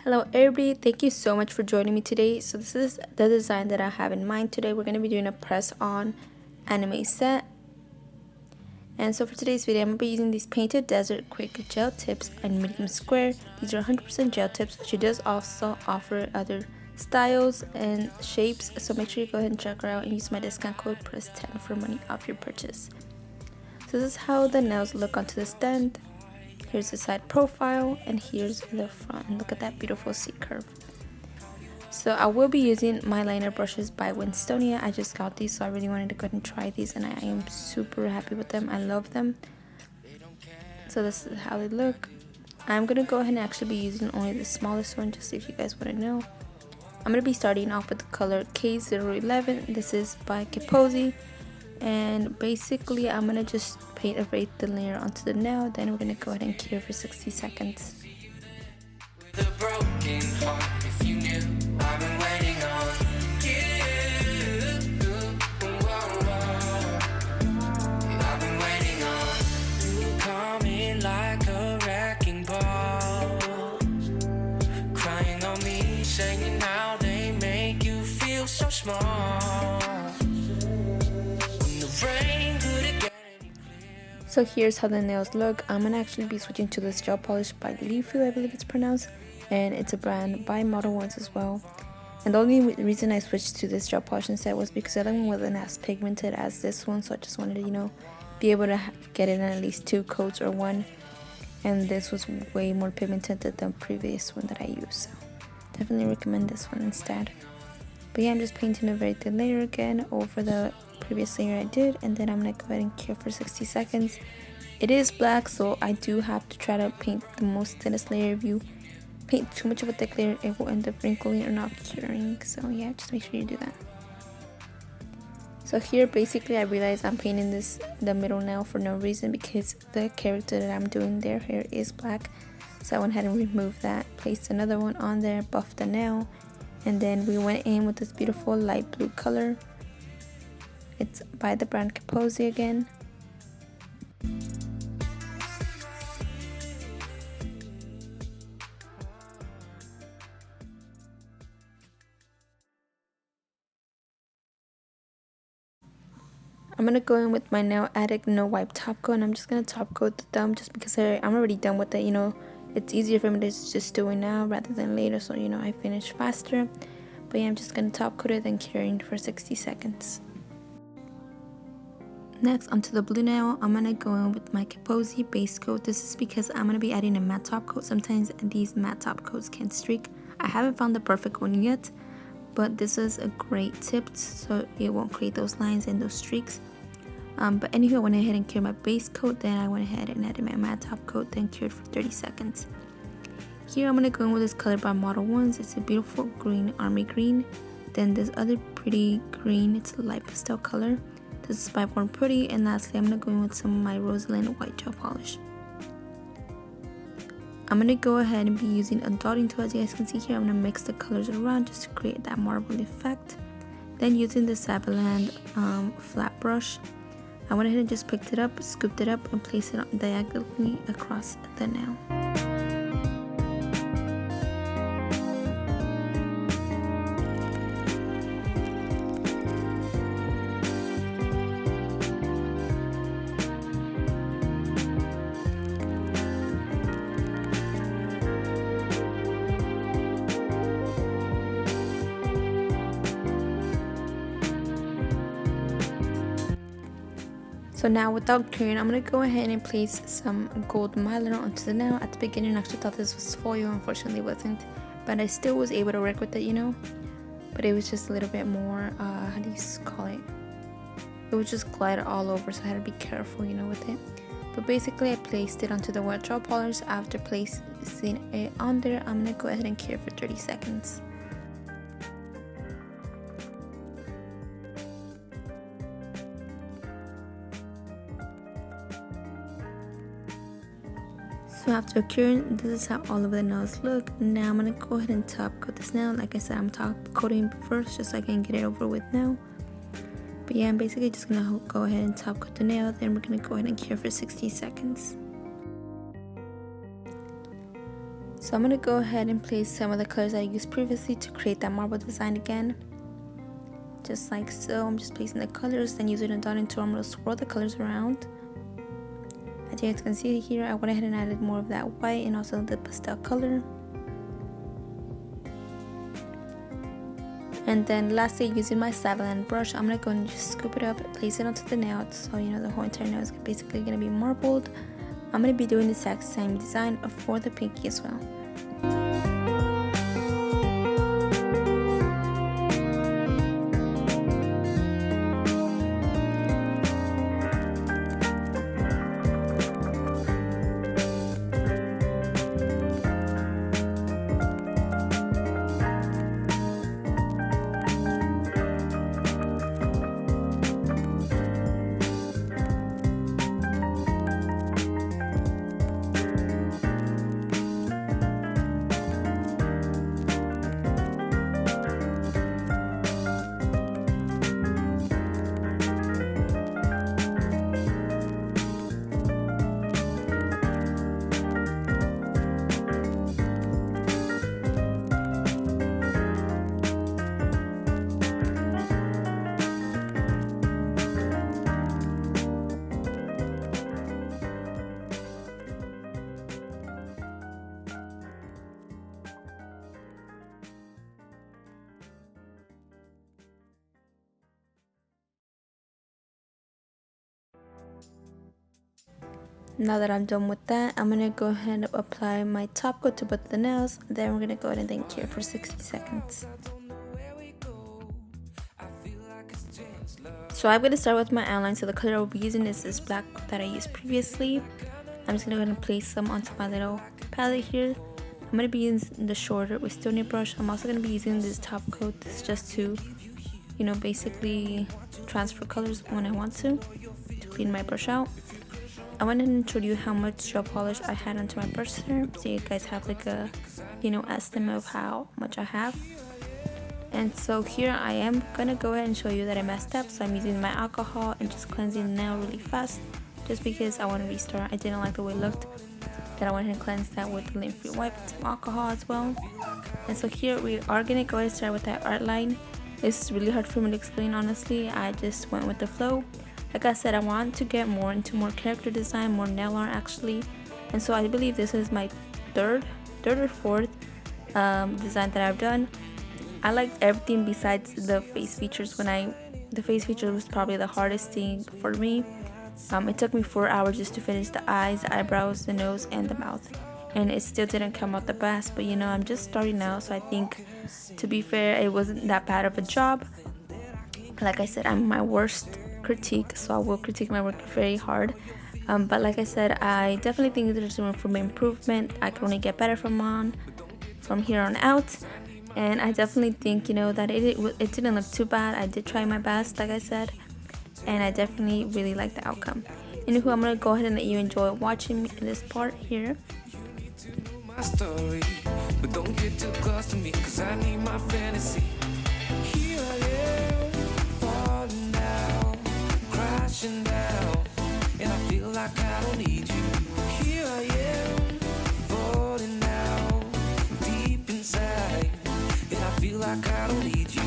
Hello everybody, thank you so much for joining me today. So this is the design that I have in mind today. We're going to be doing a press on anime set. And so for today's video, I'm going to be using these painted desert quick gel tips in medium square. These are 100% gel tips. She does also offer other styles and shapes, so make sure you go ahead and check her out and use my discount code PRISCILA10 for money off your purchase. So this is how the nails look onto the stand. Here's the side profile and here's the front, and look at that beautiful C curve. So I will be using my liner brushes by Winstonia. I just got these, so I really wanted to go ahead and try these, and I am super happy with them. I love them. So this is how they look. I'm gonna go ahead and actually be using only the smallest one, just if you guys want to know. I'm gonna be starting off with the color K011. This is by 𝚞𝚎𝚍. And basically I'm gonna just paint a very thin layer onto the nail, then we're gonna go ahead and cure for 60 seconds. With a broken heart, if you knew I've been waiting on you. I've been waiting on you coming like a wrecking ball, crying on me, saying how they make you feel so small. So here's how the nails look. I'm gonna actually be switching to this gel polish by 𝚤𝚤𝚤, I believe it's pronounced, and it's a brand by Model Ones as well. And the only reason I switched to this gel polish instead was because the other one wasn't as pigmented as this one, so I just wanted to, be able to get it in at least 2 coats or one. And this was way more pigmented than the previous one that I used, so definitely recommend this one instead. But yeah, I'm just painting a very thin layer again over the previous layer I did, and then I'm gonna go ahead and cure for 60 seconds. It is black, so I do have to try to paint the most thinnest layer. If you paint too much of a thick layer, it will end up wrinkling or not curing, so yeah, just make sure you do that. So here basically I realized I'm painting the middle nail for no reason, because the character that I'm doing, their hair is black, so I went ahead and removed that, placed another one on there, buffed the nail, and then we went in with this beautiful light blue color. It's by the brand 𝚞𝚎𝚍 again. I'm gonna go in with my nail Addict No Wipe top coat, and I'm just gonna top coat the thumb just because I'm already done with it. It's easier for me to just do it now rather than later, so I finish faster. But yeah, I'm just gonna top coat it, then curing for 60 seconds. Next, onto the blue nail, I'm gonna go in with my 𝚞𝚎𝚍 base coat. This is because I'm gonna be adding a matte top coat. Sometimes these matte top coats can streak. I haven't found the perfect one yet, but this is a great tip, so it won't create those lines and those streaks. But anywho, I went ahead and cured my base coat, then I went ahead and added my matte top coat, then cured for 30 seconds. Here I'm gonna go in with this color by Model Ones. It's a beautiful green, army green. Then this other pretty green, it's a light pastel color. This is by Born Pretty. And lastly, I'm going to go in with some of my 𝚤𝓚𝓤 white gel polish. I'm going to go ahead and be using a dotting tool. As you guys can see here, I'm going to mix the colors around just to create that marble effect. Then using the 𝚬𝚘𝚗𝚝 flat brush, I went ahead and just picked it up, scooped it up, and placed it diagonally across the nail. So now without curing, I'm going to go ahead and place some gold mylar onto the nail. At the beginning I actually thought this was foil, unfortunately it wasn't, but I still was able to work with it, but it was just a little bit more, how do you call it? It would just glide all over, so I had to be careful, with it. But basically I placed it onto the wet gel polish. After placing it on there, I'm going to go ahead and cure for 30 seconds. So after curing, this is how all of the nails look. Now I'm going to go ahead and top coat this nail. Like I said, I'm top coating first just so I can get it over with now. But yeah, I'm basically just going to go ahead and top coat the nail. Then we're going to go ahead and cure for 60 seconds. So I'm going to go ahead and place some of the colors I used previously to create that marble design again. Just like so, I'm just placing the colors, then using a dotting tool, I'm going to swirl the colors around. As you guys can see here, I went ahead and added more of that white and also the pastel color. And then lastly, using my Savlon brush, I'm going to go and just scoop it up, place it onto the nail, so you know the whole entire nail is basically going to be marbled. I'm going to be doing the exact same design for the pinky as well. Now that I'm done with that, I'm going to go ahead and apply my top coat to both the nails. Then we're going to go ahead and then cure for 60 seconds. So I'm going to start with my outline. So the color I will be using is this black that I used previously. I'm just going to go ahead and place some onto my little palette here. I'm going to be using the shorter Winston brush. I'm also going to be using this top coat. This is just to, you know, basically transfer colors when I want to clean my brush out. I wanted to show you how much gel polish I had onto my brush there, so you guys have like a, you know, estimate of how much I have. And so here I am gonna go ahead and show you that I messed up, so I'm using my alcohol and just cleansing the nail really fast, just because I want to restart. I didn't like the way it looked. Then I went ahead and cleansed that with the lint-free wipe and some alcohol as well. And so here we are gonna go ahead and start with that art line. This is really hard for me to explain, honestly. I just went with the flow. Like I said, I want to get more into more character design, more nail art actually. And so I believe this is my third or fourth design that I've done. I liked everything besides the face features. The face feature was probably the hardest thing for me. It took me 4 hours just to finish the eyes, the eyebrows, the nose, and the mouth. And it still didn't come out the best, but you know, I'm just starting now, so I think, to be fair, it wasn't that bad of a job. Like I said, I'm my worst critique, so I will critique my work very hard. But like I said, I definitely think there's room for improvement. I can only get better from here on out. And I definitely think, you know, that it didn't look too bad. I did try my best, like I said, and I definitely really like the outcome. Anywho, I'm gonna go ahead and let you enjoy watching this part here. My story, but don't get too close to me, 'cause I need my fantasy. Here I am, falling down, crashing down, and I feel like I don't need you. Here I am, falling down, deep inside, and I feel like I don't need you.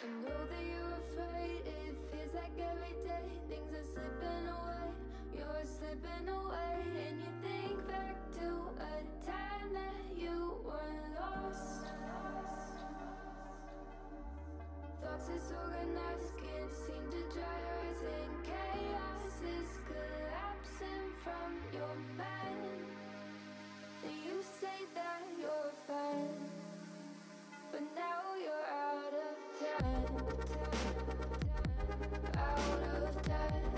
I know that you're afraid, it feels like every day things are slipping away, you're slipping away, and you think back to a time that you were lost. Thoughts disorganized, can't seem to dry your eyes, and chaos is collapsing from your mind. And you say that you're fine, but now you're out of time, out of time.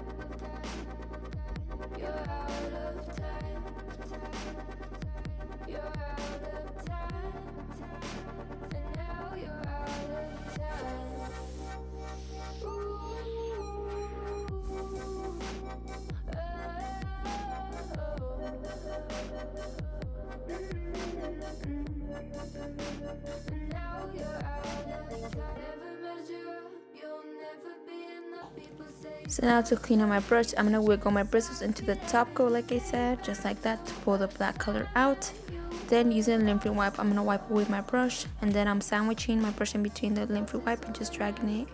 Now you're out of time. Never measure up, you'll never be enough. People say So now to clean up my brush, I'm gonna wiggle my bristles into the top coat like I said, just like that, to pull the black color out. Then using a lint-free wipe, I'm gonna wipe away my brush, and then I'm sandwiching my brush in between the lint-free wipe and just dragging it,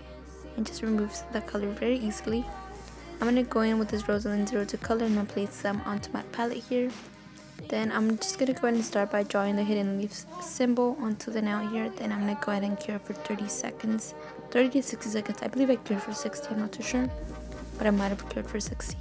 and just removes the color very easily. I'm gonna go in with this 𝓿𝓼𝓬𝓸 color and I'll place some onto my palette here. Then I'm just gonna go ahead and start by drawing the hidden leaves symbol onto the nail here. Then I'm gonna go ahead and cure for 30 seconds, 30 to 60 seconds. I believe I cured for 60, I'm not too sure, but I might have cured for 60.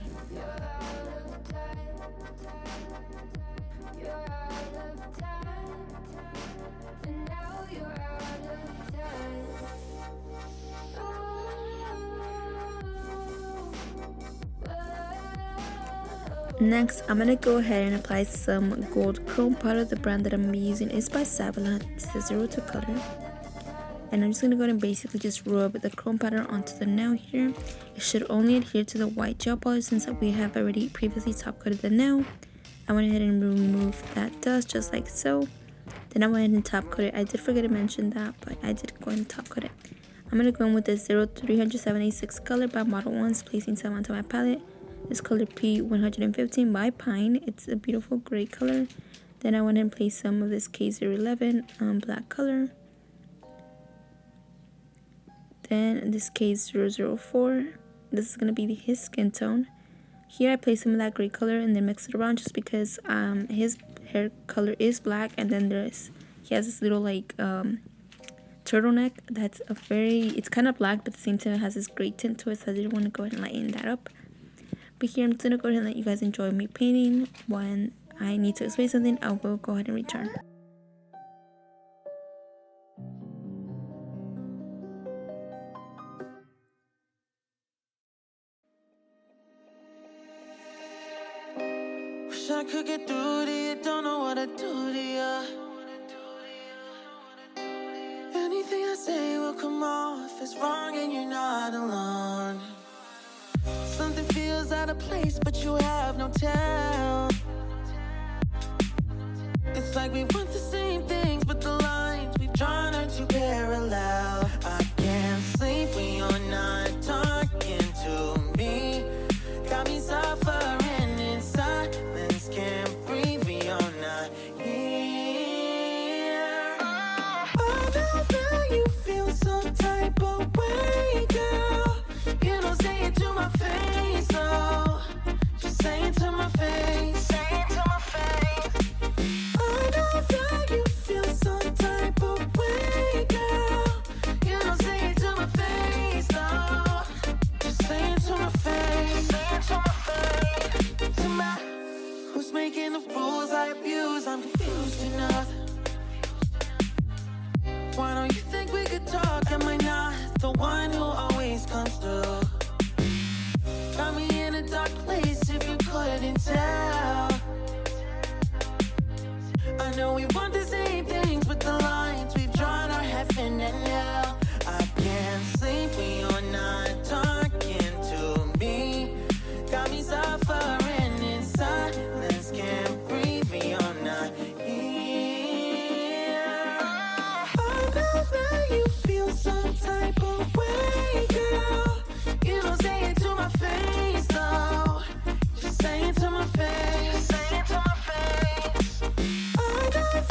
Next, I'm gonna go ahead and apply some gold chrome powder. The brand that I'm using is by Savila. It's the 02 color. And I'm just gonna go ahead and basically just rub the chrome powder onto the nail here. It should only adhere to the white gel polish since we have already previously top coated the nail. I went ahead and removed that dust just like so. Then I went ahead and top coat it. I did forget to mention that, but I did go ahead and top coat it. I'm gonna go in with the 0376 color by Model Ones, placing some onto my palette. This color P115 by Pine. It's a beautiful gray color. Then I went and placed some of this K011 black color. Then this K004. This is gonna be his skin tone. Here I placed some of that gray color and then mixed it around just because his hair color is black, and then he has this little like turtleneck that's it's kind of black, but at the same time it has this gray tint to it, so I didn't want to go ahead and lighten that up. But here I'm just gonna go ahead and let you guys enjoy me painting. When I need to explain something, I will go ahead and return. Wish I could get through to you, don't know what I do to you. Anything I say will come off as wrong and you're not alone. Something feels out of place, but you have no tell. It's like we want the same things, but the lines we've drawn are too parallel. I can't sleep when you're not talking to me. Got me suffering in silence, can't breathe when you're not here. I know that you feel some type of way, girl. You don't say it to my face, oh. Just say it to my face. Say it to my face. I know that you feel some type of way, girl. You don't say it to my face, oh. Just say it to my face. Say it to my face. To my, who's making the rules I abuse? I'm confused enough. Why don't you think we could talk? Am I not the one who always comes through? Got me in a dark place if you couldn't tell. I know we want the same things, but the lines we've drawn are heaven and hell. I can't sleep when you're not talking to me. Got me suffering in silence, can't breathe when you're not here. I know that you feel some type of way, girl. You don't say it to my face, though. Just say it to my face. Say it to my face. I know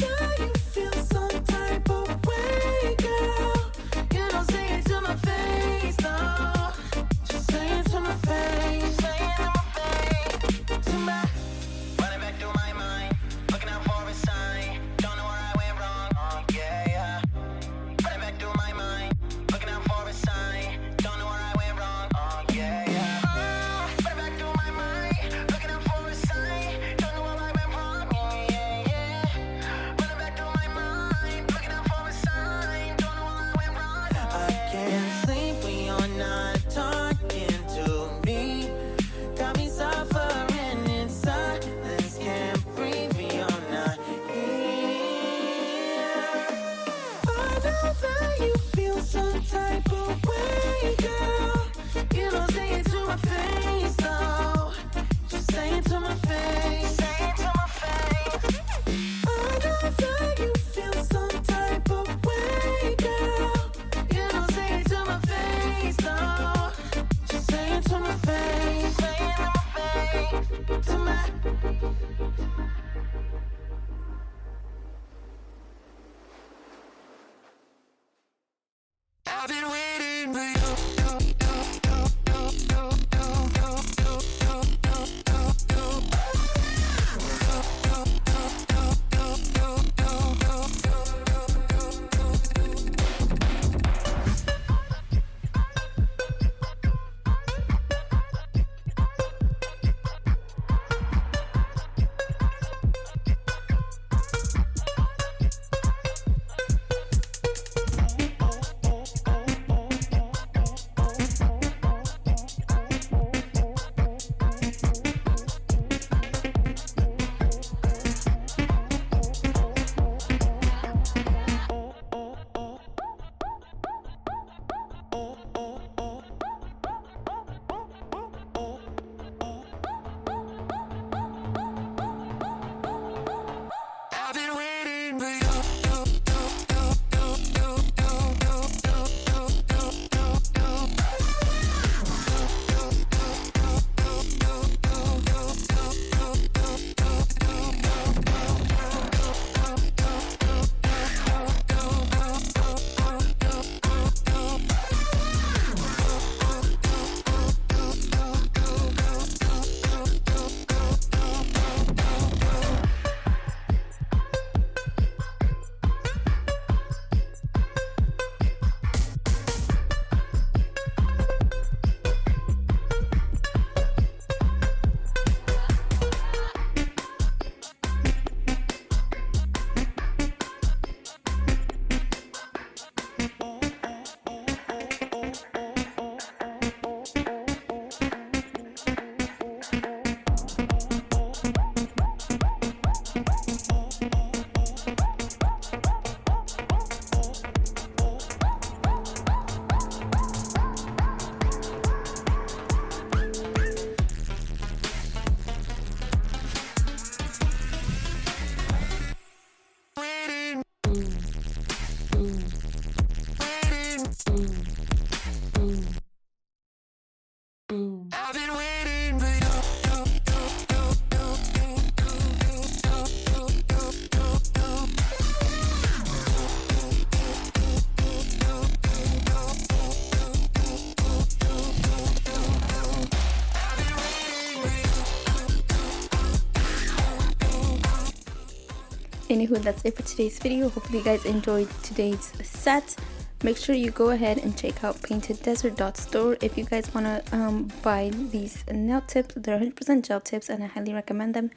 Anywho, that's it for today's video. Hopefully you guys enjoyed today's set. Make sure you go ahead and check out paintedDesert.store if you guys want to buy these nail tips. They're 100% gel tips and I highly recommend them.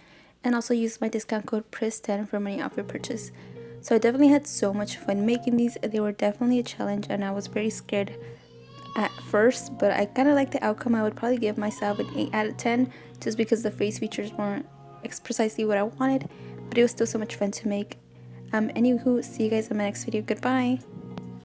And also use my discount code PRIS10 for money off your purchase. So I definitely had so much fun making these. They were definitely a challenge and I was very scared at first, but I kind of like the outcome. I would probably give myself an 8 out of 10 just because the face features weren't precisely what I wanted, but it was still so much fun to make. Anywho, see you guys in my next video. Goodbye.